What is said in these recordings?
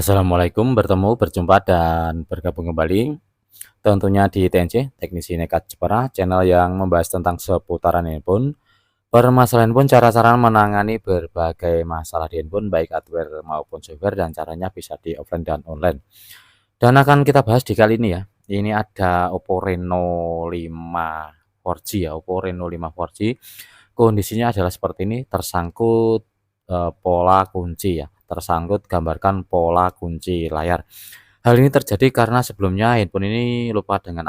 Assalamualaikum, berjumpa dan bergabung kembali tentunya di TNC, Teknisi Nekat Jepara, channel yang membahas tentang seputaran handphone, permasalahan handphone, cara-cara menangani berbagai masalah di handphone, baik hardware maupun software, dan caranya bisa di offline dan online. Dan akan kita bahas di kali ini ya, ini ada Oppo Reno 5 4G ya, Oppo Reno 5 4G. Kondisinya adalah seperti ini, tersangkut pola kunci ya, tersangkut gambarkan pola kunci layar. Hal ini terjadi karena sebelumnya handphone ini lupa dengan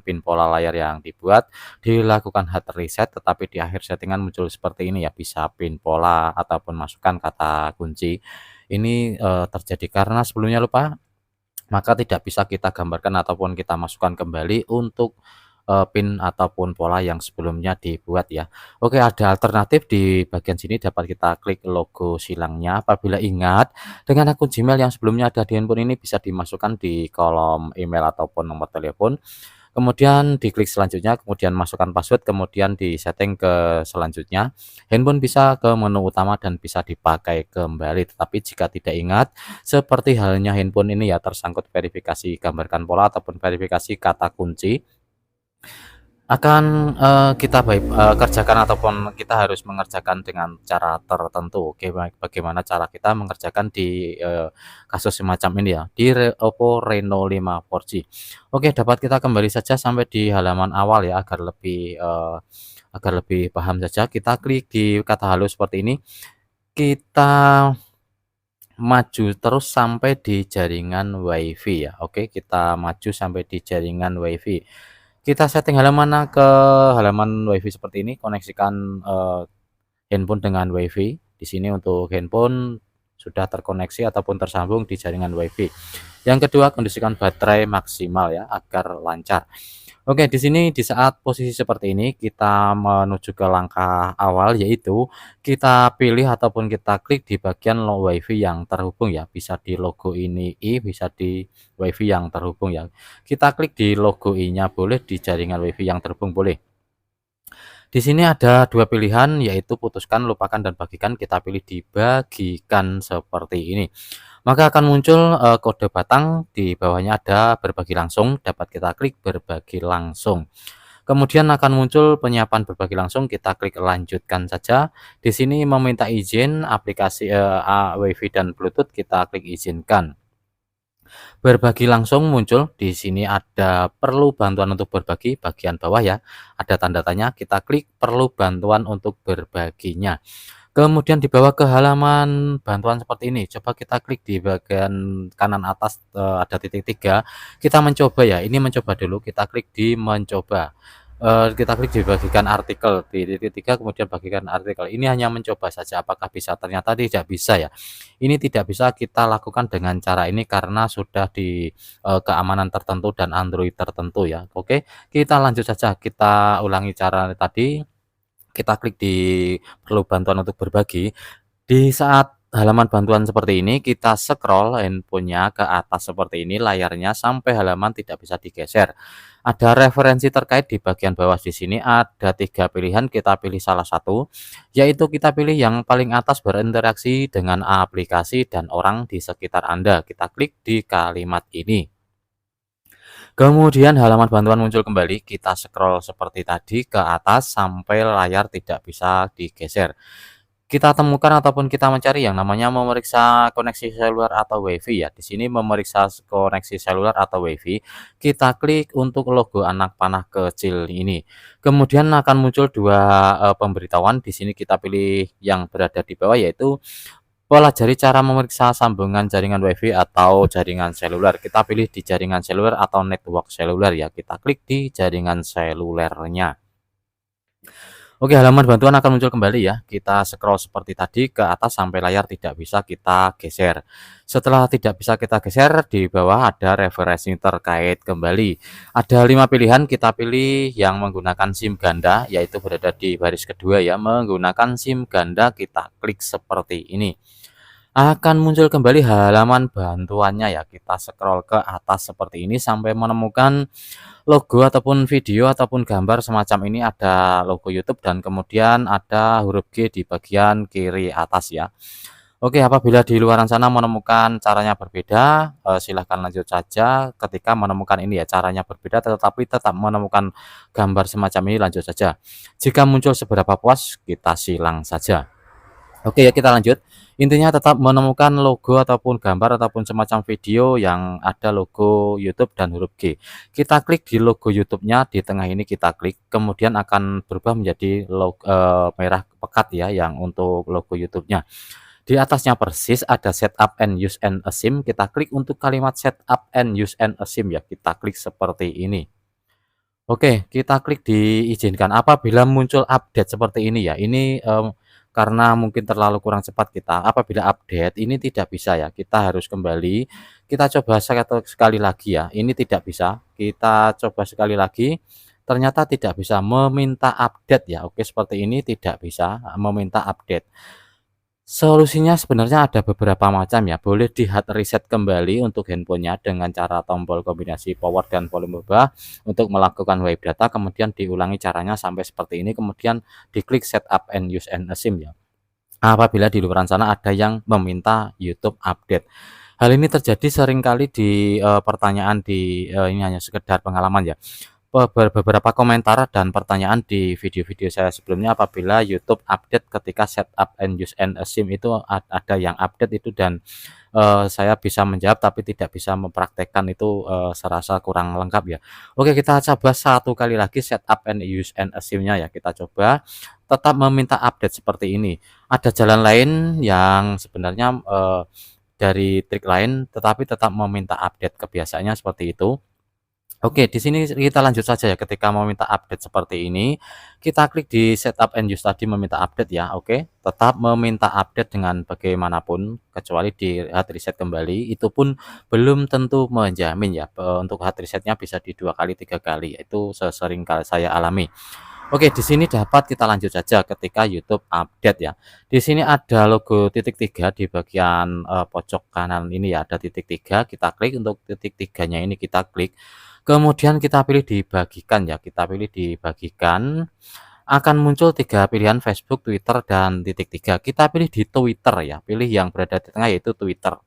pin pola layar yang dibuat, dilakukan hard reset, tetapi di akhir settingan muncul seperti ini ya, bisa pin pola ataupun masukkan kata kunci. Ini terjadi karena sebelumnya lupa, maka tidak bisa kita gambarkan ataupun kita masukkan kembali untuk pin ataupun pola yang sebelumnya dibuat ya. Oke, ada alternatif di bagian sini, dapat kita klik logo silangnya. Apabila ingat dengan akun Gmail yang sebelumnya ada di handphone ini, bisa dimasukkan di kolom email ataupun nomor telepon. Kemudian diklik selanjutnya, kemudian masukkan password, kemudian disetting ke selanjutnya. Handphone bisa ke menu utama dan bisa dipakai kembali. Tetapi jika tidak ingat, seperti halnya handphone ini ya, tersangkut verifikasi gambarkan pola ataupun verifikasi kata kunci, akan kerjakan ataupun kita harus mengerjakan dengan cara tertentu. Oke, baik, bagaimana cara kita mengerjakan di kasus semacam ini ya, di Oppo Reno 5 4G. Oke, dapat kita kembali saja sampai di halaman awal ya, agar lebih paham saja. Kita klik di kata halo seperti ini, kita maju terus sampai di jaringan WiFi ya. Oke, kita maju sampai di jaringan WiFi. Kita setting halaman ke halaman WiFi seperti ini, koneksikan handphone dengan WiFi. Di sini untuk handphone sudah terkoneksi ataupun tersambung di jaringan WiFi. Yang kedua, kondisikan baterai maksimal ya, agar lancar. Oke, di sini di saat posisi seperti ini kita menuju ke langkah awal, yaitu kita pilih ataupun kita klik di bagian WiFi yang terhubung ya, bisa di logo ini I, bisa di WiFi yang terhubung ya. Kita klik di logo I-nya boleh, di jaringan WiFi yang terhubung boleh. Di sini ada dua pilihan, yaitu putuskan, lupakan, dan bagikan. Kita pilih dibagikan seperti ini. Maka akan muncul kode batang, di bawahnya ada berbagi langsung, dapat kita klik berbagi langsung. Kemudian akan muncul penyiapan berbagi langsung, kita klik lanjutkan saja. Di sini meminta izin aplikasi WiFi dan Bluetooth, kita klik izinkan. Berbagi langsung muncul, di sini ada perlu bantuan untuk berbagi, bagian bawah ya, ada tanda tanya, kita klik perlu bantuan untuk berbaginya. Kemudian dibawa ke halaman bantuan seperti ini. Coba kita klik di bagian kanan atas, ada titik 3. Kita mencoba ya. Ini mencoba dulu. Kita klik di mencoba. Kita klik di bagikan artikel di titik 3, kemudian bagikan artikel. Ini hanya mencoba saja. Apakah bisa? Ternyata tidak bisa ya. Ini tidak bisa kita lakukan dengan cara ini karena sudah di keamanan tertentu dan Android tertentu ya. Oke, kita lanjut saja. Kita ulangi cara tadi. Kita klik di perlu bantuan untuk berbagi. Di saat halaman bantuan seperti ini, kita scroll handphonenya ke atas seperti ini, layarnya sampai halaman tidak bisa digeser. Ada referensi terkait di bagian bawah. Di sini ada 3 pilihan, kita pilih salah satu, yaitu kita pilih yang paling atas, berinteraksi dengan aplikasi dan orang di sekitar Anda. Kita klik di kalimat ini. Kemudian halaman bantuan muncul kembali, kita scroll seperti tadi ke atas sampai layar tidak bisa digeser. Kita temukan ataupun kita mencari yang namanya memeriksa koneksi seluler atau WiFi ya. Di sini memeriksa koneksi seluler atau WiFi, kita klik untuk logo anak panah kecil ini. Kemudian akan muncul dua pemberitahuan. Di sini kita pilih yang berada di bawah, yaitu pelajari cara memeriksa sambungan jaringan WiFi atau jaringan seluler. Kita pilih di jaringan seluler atau network seluler ya. Kita klik di jaringan selulernya. Oke, halaman bantuan akan muncul kembali ya. Kita scroll seperti tadi ke atas sampai layar tidak bisa kita geser. Setelah tidak bisa kita geser, di bawah ada referensi terkait kembali. Ada 5 pilihan, kita pilih yang menggunakan SIM ganda, yaitu berada di baris kedua ya. Menggunakan SIM ganda, kita klik seperti ini. Akan muncul kembali halaman bantuannya ya. Kita scroll ke atas seperti ini sampai menemukan logo ataupun video ataupun gambar semacam ini, ada logo YouTube dan kemudian ada huruf G di bagian kiri atas ya. Oke, apabila di luaran sana menemukan caranya berbeda, silahkan lanjut saja. Ketika menemukan ini ya, caranya berbeda tetapi tetap menemukan gambar semacam ini, lanjut saja. Jika muncul seberapa puas, kita silang saja. Oke ya, kita lanjut. Intinya tetap menemukan logo ataupun gambar ataupun semacam video yang ada logo YouTube dan huruf G. Kita klik di logo YouTube-nya, di tengah ini kita klik, kemudian akan berubah menjadi merah pekat ya yang untuk logo YouTube-nya. Di atasnya persis ada setup and use and a SIM, kita klik untuk kalimat setup and use and a SIM ya, kita klik seperti ini. Oke, kita klik diizinkan. Apabila muncul update seperti ini ya, ini, karena mungkin terlalu kurang cepat kita, apabila update ini tidak bisa ya, kita harus kembali, kita coba sekali lagi ya, ini tidak bisa, kita coba sekali lagi, ternyata tidak bisa meminta update ya. Oke, seperti ini tidak bisa meminta update. Solusinya sebenarnya ada beberapa macam ya, boleh di hard reset kembali untuk handphonenya dengan cara tombol kombinasi power dan volume bawah untuk melakukan wipe data, kemudian diulangi caranya sampai seperti ini, kemudian diklik setup and use and a SIM ya. Apabila di luaran sana ada yang meminta YouTube update. Hal ini terjadi seringkali di pertanyaan di ini hanya sekedar pengalaman ya. Beberapa komentar dan pertanyaan di video-video saya sebelumnya apabila YouTube update ketika setup and use and a SIM itu ada yang update itu dan saya bisa menjawab tapi tidak bisa mempraktekkan itu, serasa kurang lengkap ya. Oke, kita coba satu kali lagi setup and use and a SIM-nya ya, kita coba tetap meminta update seperti ini. Ada jalan lain yang sebenarnya, dari trik lain tetapi tetap meminta update, kebiasaannya seperti itu. Oke, di sini kita lanjut saja ya, ketika mau minta update seperti ini, kita klik di setup and use tadi meminta update ya, oke. Tetap meminta update dengan bagaimanapun, kecuali di hard reset kembali, itu pun belum tentu menjamin ya, untuk hard resetnya bisa di 2 kali, 3 kali, itu sesering kali saya alami. Oke, di sini dapat kita lanjut saja ketika YouTube update ya. Di sini ada logo titik 3 di bagian, pojok kanan ini ya, ada titik 3, kita klik untuk titik 3-nya ini kita klik. Kemudian kita pilih dibagikan ya, kita pilih dibagikan, akan muncul 3 pilihan Facebook, Twitter, dan titik 3. Kita pilih di Twitter ya, pilih yang berada di tengah yaitu Twitter.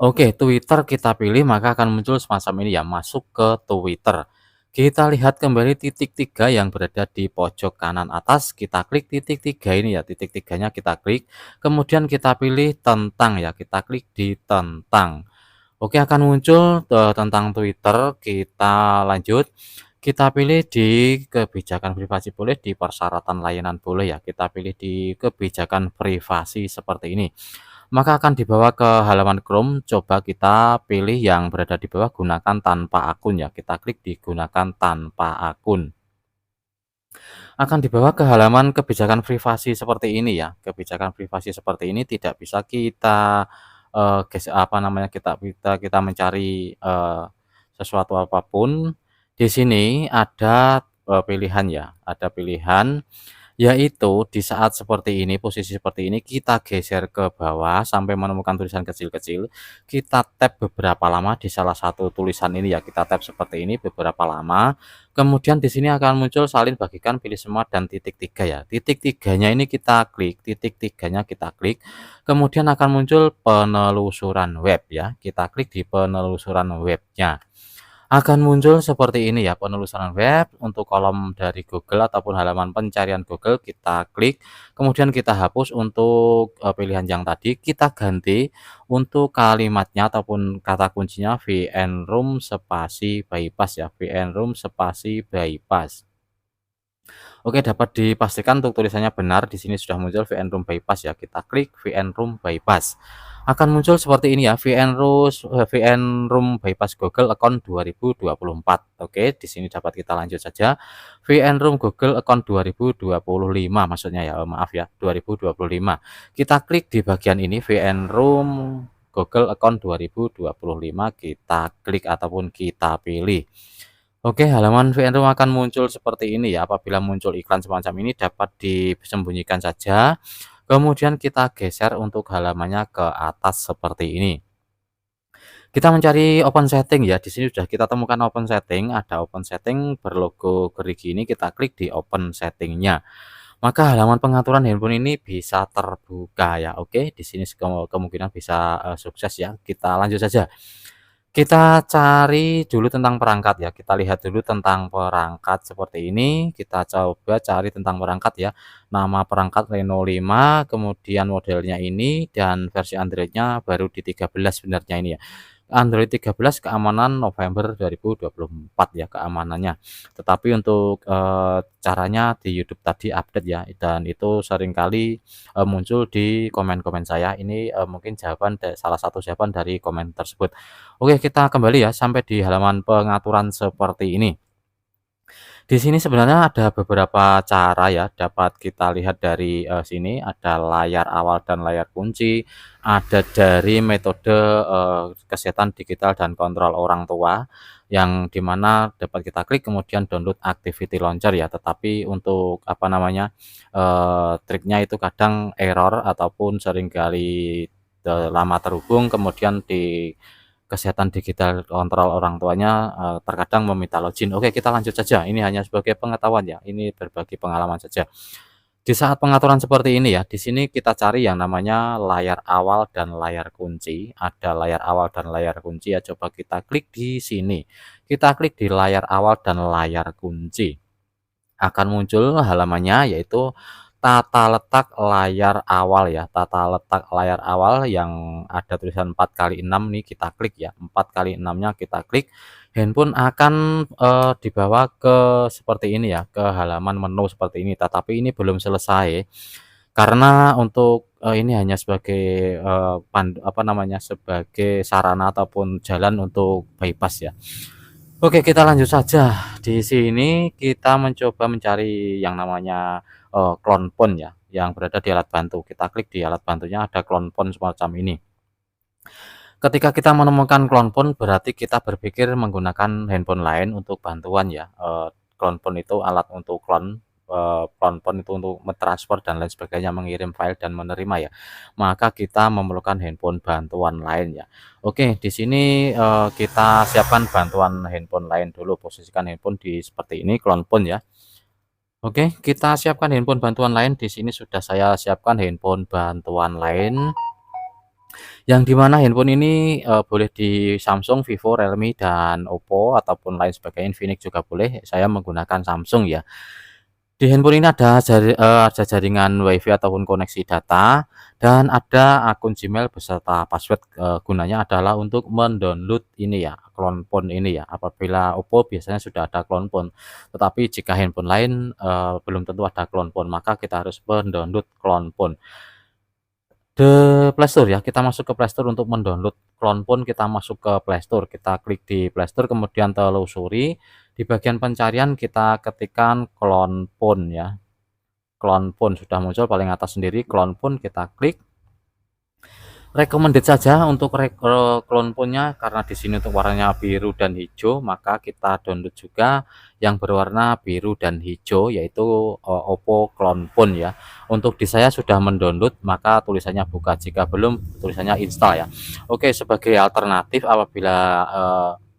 Oke, Twitter kita pilih maka akan muncul semacam ini ya, masuk ke Twitter. Kita lihat kembali titik 3 yang berada di pojok kanan atas, kita klik titik 3 ini ya, titik 3-nya kita klik, kemudian kita pilih tentang ya, kita klik di tentang. Oke, akan muncul, tentang Twitter, kita lanjut, kita pilih di kebijakan privasi boleh, di persyaratan layanan boleh ya, kita pilih di kebijakan privasi seperti ini. Maka akan dibawa ke halaman Chrome, coba kita pilih yang berada di bawah gunakan tanpa akun ya, kita klik di gunakan tanpa akun. Akan dibawa ke halaman kebijakan privasi seperti ini ya, kebijakan privasi seperti ini tidak bisa kita apa namanya, kita mencari, sesuatu apapun. Di sini ada, pilihan ya, ada pilihan, yaitu di saat seperti ini, posisi seperti ini, kita geser ke bawah sampai menemukan tulisan kecil-kecil, kita tap beberapa lama di salah satu tulisan ini ya, kita tap seperti ini beberapa lama, kemudian di sini akan muncul salin bagikan, pilih semua, dan titik 3 ya. Titik 3-nya ini kita klik, titik 3-nya kita klik, kemudian akan muncul penelusuran web ya, kita klik di penelusuran webnya. Akan muncul seperti ini ya, penelusuran web untuk kolom dari Google ataupun halaman pencarian Google, kita klik, kemudian kita hapus untuk, pilihan yang tadi, kita ganti untuk kalimatnya ataupun kata kuncinya VN-Room spasi bypass ya, VN-Room spasi bypass. Oke, dapat dipastikan untuk tulisannya benar, di sini sudah muncul VN-Room bypass ya, kita klik VN-Room bypass. Akan muncul seperti ini ya, VN-Room bypass Google account 2024. Oke, di sini dapat kita lanjut saja. VN-Room Google account 2025 maksudnya ya, maaf ya, 2025. Kita klik di bagian ini VN-Room Google account 2025, kita klik ataupun kita pilih. Oke, halaman VN-Room akan muncul seperti ini ya. Apabila muncul iklan semacam ini dapat disembunyikan saja. Kemudian kita geser untuk halamannya ke atas seperti ini. Kita mencari open setting ya. Di sini sudah kita temukan open setting, ada open setting berlogo gerigi ini, kita klik di open settingnya. maka halaman pengaturan handphone ini bisa terbuka ya. Oke, di sini kemungkinan bisa, sukses ya. Kita lanjut saja. Kita cari dulu tentang perangkat ya, kita lihat dulu tentang perangkat seperti ini, kita coba cari tentang perangkat ya. Nama perangkat Reno 5, kemudian modelnya ini, dan versi Android-nya baru di 13 sebenarnya ini ya. Android 13 keamanan November 2024 ya keamanannya. Tetapi untuk, caranya di YouTube tadi update ya, dan itu seringkali, muncul di komen-komen saya. Ini, mungkin salah satu jawaban dari komen tersebut. Oke, kita kembali ya sampai di halaman pengaturan seperti ini. Di sini sebenarnya ada beberapa cara ya, dapat kita lihat dari, sini ada layar awal dan layar kunci, ada dari metode, kesehatan digital dan kontrol orang tua, yang dimana dapat kita klik kemudian download activity launcher ya. Tetapi untuk apa namanya, triknya itu kadang error ataupun seringkali, lama terhubung kemudian di kesehatan digital kontrol orang tuanya, terkadang meminta login. Oke, kita lanjut saja, ini hanya sebagai pengetahuan ya, ini berbagi pengalaman saja. Di saat pengaturan seperti ini ya, di sini kita cari yang namanya layar awal dan layar kunci. Ada layar awal dan layar kunci ya, coba kita klik di sini. Kita klik di layar awal dan layar kunci. Akan muncul halamannya yaitu tata letak layar awal ya, tata letak layar awal yang ada tulisan 4x6 nih kita klik ya, 4x6-nya kita klik, handphone akan, dibawa ke seperti ini ya, ke halaman menu seperti ini. Tetapi ini belum selesai, karena untuk, ini hanya sebagai, apa namanya, sebagai sarana ataupun jalan untuk bypass ya. Oke, kita lanjut saja. Di sini kita mencoba mencari yang namanya, clone phone ya, yang berada di alat bantu. Kita klik di alat bantunya ada clone phone semacam ini. Ketika kita menemukan clone phone berarti kita berpikir menggunakan handphone lain untuk bantuan ya. Clone phone itu alat untuk clone phone itu untuk mentransfer dan lain sebagainya, mengirim file dan menerima ya. Maka kita memerlukan handphone bantuan lain ya. Oke, di sini, kita siapkan bantuan handphone lain dulu, posisikan handphone di seperti ini, clone phone ya. Oke, kita siapkan handphone bantuan lain, di sini sudah saya siapkan handphone bantuan lain. Yang dimana handphone ini, boleh di Samsung, Vivo, Realme, dan Oppo ataupun lain sebagainya, Infinix juga boleh, saya menggunakan Samsung ya. Di handphone ini ada jaringan WiFi ataupun koneksi data, dan ada akun Gmail beserta password, gunanya adalah untuk mendownload ini ya, clone phone ini ya. Apabila Oppo biasanya sudah ada clone phone, tetapi jika handphone lain, belum tentu ada clone phone, maka kita harus mendownload clone phone. Playstore ya, kita masuk ke Playstore untuk mendownload clone phone, kita masuk ke Playstore, kita klik di Playstore, kemudian telusuri, di bagian pencarian kita ketikkan clone phone ya. Clone phone sudah muncul paling atas sendiri, clone phone kita klik. Recommended saja untuk clone phone-nya karena di sini untuk warnanya biru dan hijau, maka kita download juga yang berwarna biru dan hijau yaitu, Oppo clone phone ya. Untuk di saya sudah mendownload maka tulisannya buka, jika belum tulisannya install ya. Oke, sebagai alternatif apabila,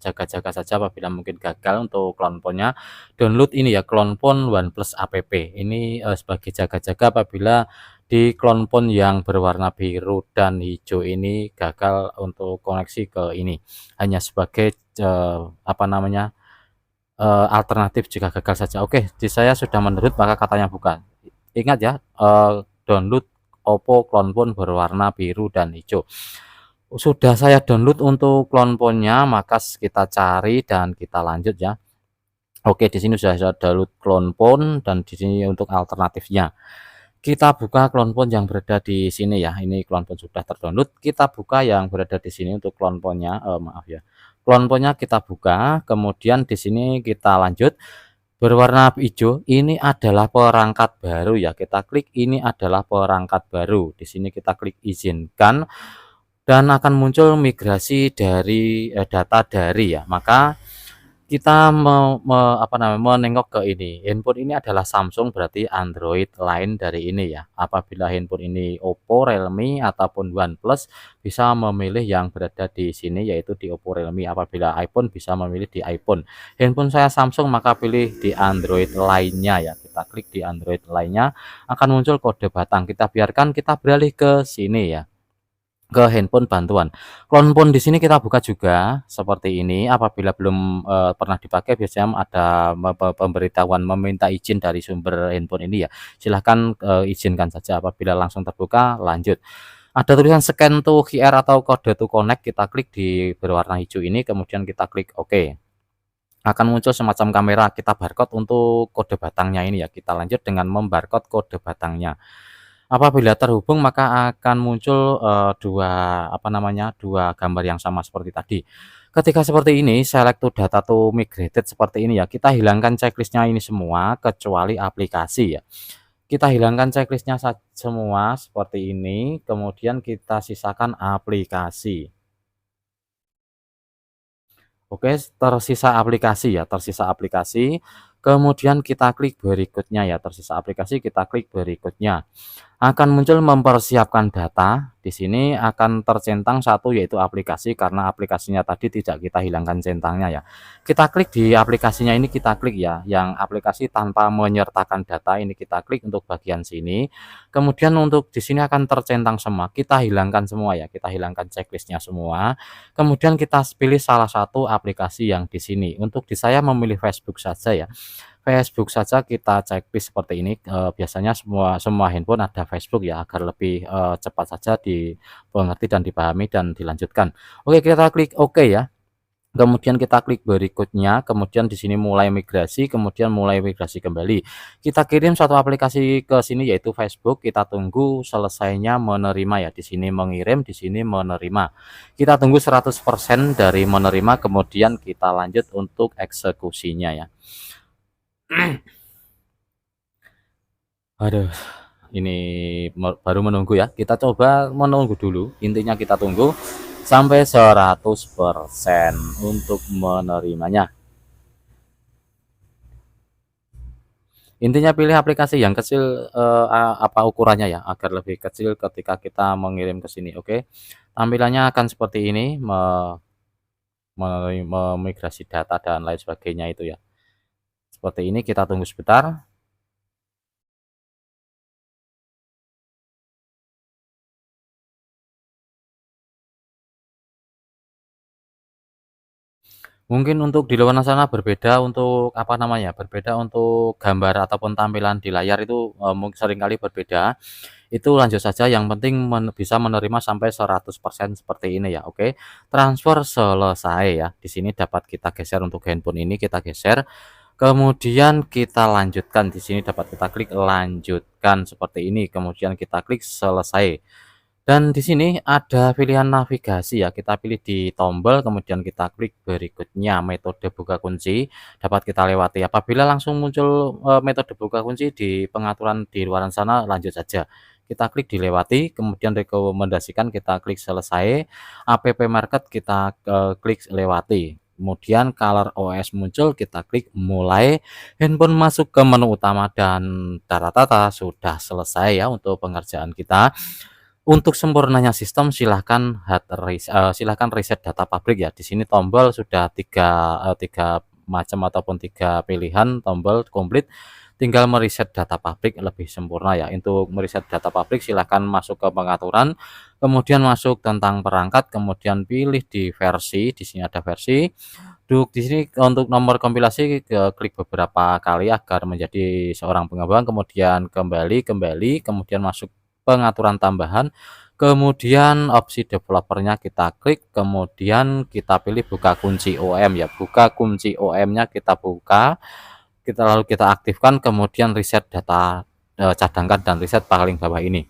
jaga-jaga saja apabila mungkin gagal untuk clone phone-nya, download ini ya clone phone OnePlus app. Ini, sebagai jaga-jaga apabila di clone phone yang berwarna biru dan hijau ini gagal untuk koneksi ke ini, hanya sebagai, apa namanya, alternatif jika gagal saja. Oke, di saya sudah menurut maka katanya buka. Ingat ya, download Oppo clone phone berwarna biru dan hijau. Sudah saya download untuk clone phone-nya, maka kita cari dan kita lanjut ya. Oke, di sini sudah saya download clone phone dan di sini untuk alternatifnya. Kita buka clone phone yang berada di sini ya, ini clone phone sudah terdownload, kita buka yang berada di sini untuk clone phone-nya, maaf ya. Clone phone-nya kita buka, kemudian di sini kita lanjut, berwarna hijau, ini adalah perangkat baru ya, kita klik ini adalah perangkat baru, di sini kita klik izinkan, dan akan muncul migrasi dari, data dari ya, maka Kita apa namanya, menengok ke ini, handphone ini adalah Samsung berarti Android lain dari ini ya. Apabila handphone ini Oppo, Realme, ataupun OnePlus bisa memilih yang berada di sini yaitu di Oppo, Realme. Apabila iPhone bisa memilih di iPhone. Handphone saya Samsung maka pilih di Android lainnya ya. Kita klik di Android lainnya akan muncul kode batang. Kita biarkan kita beralih ke sini ya. Ke handphone bantuan. Clone phone di sini kita buka juga seperti ini. Apabila belum pernah dipakai biasanya ada pemberitahuan meminta izin dari sumber handphone ini ya. Silahkan izinkan saja. Apabila langsung terbuka, lanjut. Ada tulisan scan to QR atau kode to connect. Kita klik di berwarna hijau ini, kemudian kita klik OK. Akan muncul semacam kamera. Kita barcode untuk kode batangnya ini ya. Kita lanjut dengan membarcode kode batangnya. Apabila terhubung maka akan muncul, dua apa namanya, dua gambar yang sama seperti tadi. Ketika seperti ini select to data to migrated seperti ini ya, kita hilangkan checklist-nya ini semua kecuali aplikasi ya. Kita hilangkan checklist-nya semua seperti ini, kemudian kita sisakan aplikasi. Oke, tersisa aplikasi ya, tersisa aplikasi, kemudian kita klik berikutnya ya, tersisa aplikasi kita klik berikutnya. Akan muncul mempersiapkan data. Di sini akan tercentang satu yaitu aplikasi karena aplikasinya tadi tidak kita hilangkan centangnya ya. Kita klik di aplikasinya ini kita klik ya, yang aplikasi tanpa menyertakan data ini kita klik untuk bagian sini. Kemudian untuk di sini akan tercentang semua. Kita hilangkan semua ya, kita hilangkan checklistnya semua. Kemudian kita pilih salah satu aplikasi yang di sini. Untuk di saya memilih Facebook saja ya. Facebook saja kita checklist seperti ini, biasanya semua semua handphone ada Facebook ya agar lebih, cepat saja dimengerti dan dipahami dan dilanjutkan. Oke kita klik OK ya, kemudian kita klik berikutnya, kemudian di sini mulai migrasi, kemudian mulai migrasi kembali. Kita kirim satu aplikasi ke sini yaitu Facebook, kita tunggu selesainya menerima ya, di sini mengirim, di sini menerima. Kita tunggu 100% dari menerima, kemudian kita lanjut untuk eksekusinya ya. Aduh, ini baru menunggu ya. Kita coba menunggu dulu. Intinya kita tunggu sampai 100% untuk menerimanya. Intinya pilih aplikasi yang kecil, apa ukurannya ya, agar lebih kecil ketika kita mengirim ke sini. Oke. Tampilannya akan seperti ini, memigrasi data dan lain sebagainya itu ya. Seperti ini kita tunggu sebentar. Mungkin untuk di luar sana berbeda untuk apa namanya, berbeda untuk gambar ataupun tampilan di layar itu, seringkali berbeda. Itu lanjut saja yang penting bisa menerima sampai 100% seperti ini ya, oke. Transfer selesai ya. Di sini dapat kita geser untuk handphone ini kita geser, kemudian kita lanjutkan. Di sini dapat kita klik lanjutkan seperti ini, kemudian kita klik selesai. Dan di sini ada pilihan navigasi ya, kita pilih di tombol kemudian kita klik berikutnya metode buka kunci dapat kita lewati. Apabila langsung muncul, metode buka kunci di pengaturan di luaran sana lanjut saja. Kita klik dilewati, kemudian rekomendasikan kita klik selesai, app market kita, klik lewati. Kemudian color OS muncul, kita klik mulai, handphone masuk ke menu utama dan tata sudah selesai ya untuk pengerjaan kita. Untuk sempurnanya sistem silahkan reset data pabrik ya. Di sini tombol sudah tiga macam ataupun 3 pilihan tombol komplit, tinggal mereset data pabrik lebih sempurna ya. Untuk mereset data pabrik silahkan masuk ke pengaturan, kemudian masuk tentang perangkat, kemudian pilih di versi, di sini ada versi. Di sini untuk nomor kompilasi klik beberapa kali agar menjadi seorang pengembang, kemudian kembali, kemudian masuk pengaturan tambahan, kemudian opsi developernya kita klik, kemudian kita pilih buka kunci OM ya, buka kunci OM-nya kita buka, lalu kita aktifkan, kemudian reset data, cadangkan dan reset paling bawah ini.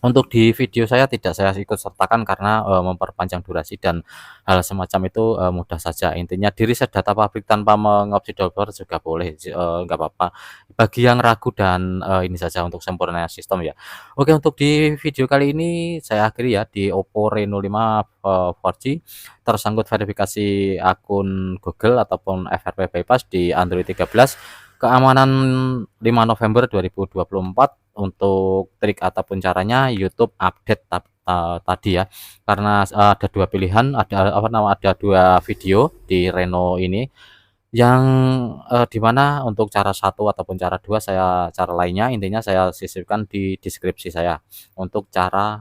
Untuk di video saya tidak saya ikut sertakan karena, memperpanjang durasi dan hal semacam itu, mudah saja. Intinya di-reset data pabrik tanpa mengopsi developer juga boleh, nggak apa-apa. Bagi yang ragu dan, ini saja untuk sempurna sistem ya. Oke, untuk di video kali ini saya akhiri ya di Oppo Reno 5, 4G tersangkut verifikasi akun Google ataupun FRP bypass di Android 13, keamanan 5 November 2024. Untuk trik ataupun caranya YouTube update tadi ya, karena, ada 2 pilihan, ada apa nama, ada 2 video di Reno ini yang, di mana untuk cara satu ataupun cara lainnya intinya saya sisipkan di deskripsi saya untuk cara,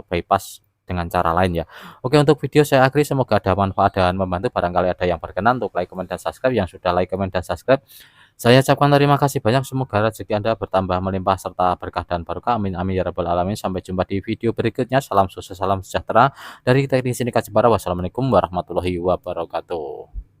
bypass dengan cara lain ya. Oke, untuk video saya akhiri, semoga ada manfaat dan membantu, barangkali ada yang berkenan untuk like, comment, dan subscribe. Yang sudah like, comment, dan subscribe saya ucapkan terima kasih banyak, semoga rezeki Anda bertambah melimpah serta berkah dan barokah. Amin amin ya rabbal alamin. Sampai jumpa di video berikutnya. Salam sukses, salam sejahtera dari Teknik Sini Kajipara. Wassalamualaikum warahmatullahi wabarakatuh.